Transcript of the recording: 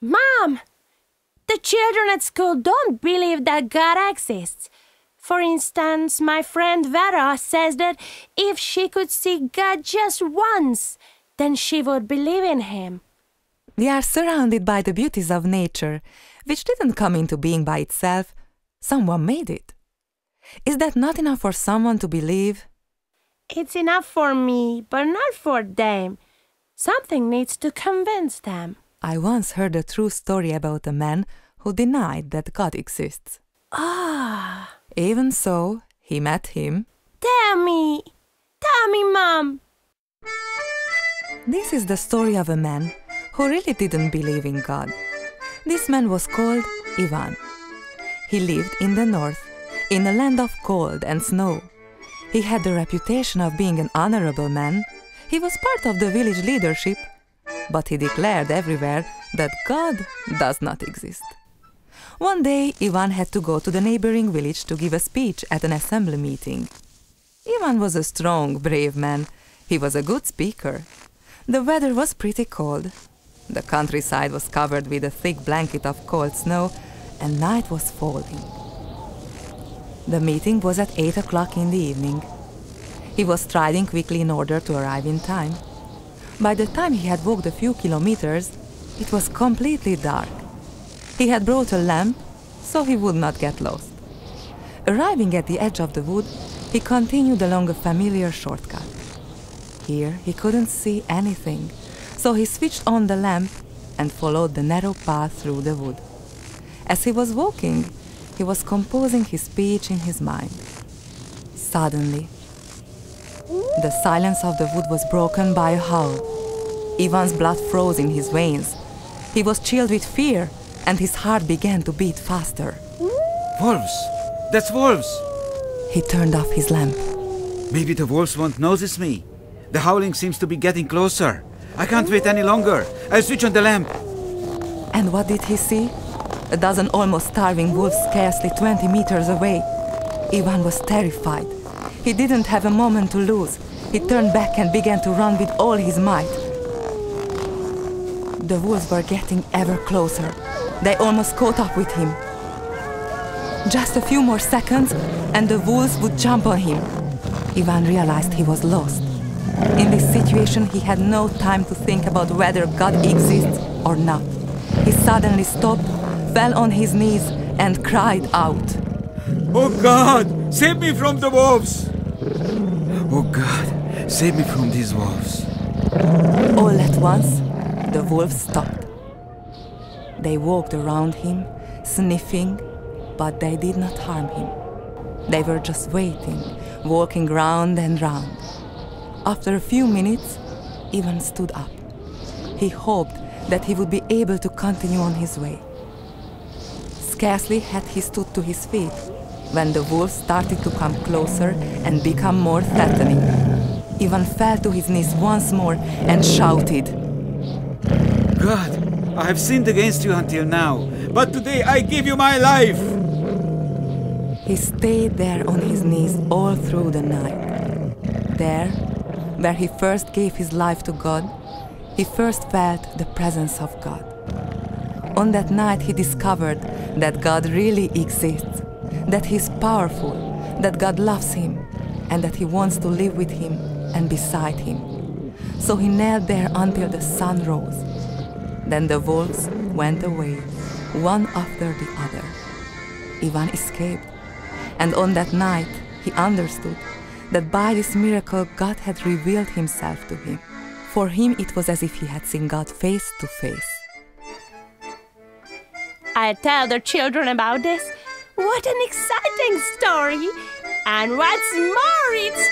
Mom, the children at school don't believe that God exists. For instance, my friend Vera says that if she could see God just once, then she would believe in Him. We are surrounded by the beauties of nature, which didn't come into being by itself. Someone made it. Is that not enough for someone to believe? It's enough for me, but not for them. Something needs to convince them. I once heard a true story about a man who denied that God exists. Ah. Even so, he met him. Tell me, Mom. This is the story of a man who really didn't believe in God. This man was called Ivan. He lived in the north, in a land of cold and snow. He had the reputation of being an honorable man. He was part of the village leadership, but he declared everywhere that God does not exist. One day, Ivan had to go to the neighboring village to give a speech at an assembly meeting. Ivan was a strong, brave man. He was a good speaker. The weather was pretty cold. The countryside was covered with a thick blanket of cold snow, and night was falling. The meeting was at 8 o'clock in the evening. He was striding quickly in order to arrive in time. By the time he had walked a few kilometers, it was completely dark. He had brought a lamp, so he would not get lost. Arriving at the edge of the wood, he continued along a familiar shortcut. Here he couldn't see anything, so he switched on the lamp and followed the narrow path through the wood. As he was walking, he was composing his speech in his mind. Suddenly, the silence of the wood was broken by a howl. Ivan's blood froze in his veins. He was chilled with fear, and his heart began to beat faster. Wolves! That's wolves! He turned off his lamp. Maybe the wolves won't notice me. The howling seems to be getting closer. I can't wait any longer. I'll switch on the lamp. And what did he see? A dozen almost starving wolves scarcely 20 meters away. Ivan was terrified. He didn't have a moment to lose. He turned back and began to run with all his might. The wolves were getting ever closer. They almost caught up with him. Just a few more seconds, and the wolves would jump on him. Ivan realized he was lost. In this situation, he had no time to think about whether God exists or not. He suddenly stopped, fell on his knees, and cried out, Oh God, save me from the wolves! Oh God, save me from these wolves. All at once, the wolves stopped. They walked around him, sniffing, but they did not harm him. They were just waiting, walking round and round. After a few minutes, Ivan stood up. He hoped that he would be able to continue on his way. Scarcely had he stood to his feet when the wolves started to come closer and become more threatening. Ivan fell to his knees once more and shouted, God, I have sinned against you until now, but today I give you my life! He stayed there on his knees all through the night. There, where he first gave his life to God, he first felt the presence of God. On that night he discovered that God really exists, that he is powerful, that God loves him, and that he wants to live with him and beside him. So he knelt there until the sun rose. Then the wolves went away, one after the other. Ivan escaped, and on that night he understood that by this miracle God had revealed himself to him. For him it was as if he had seen God face to face. I tell the children about this. What an exciting story! And what's more, it's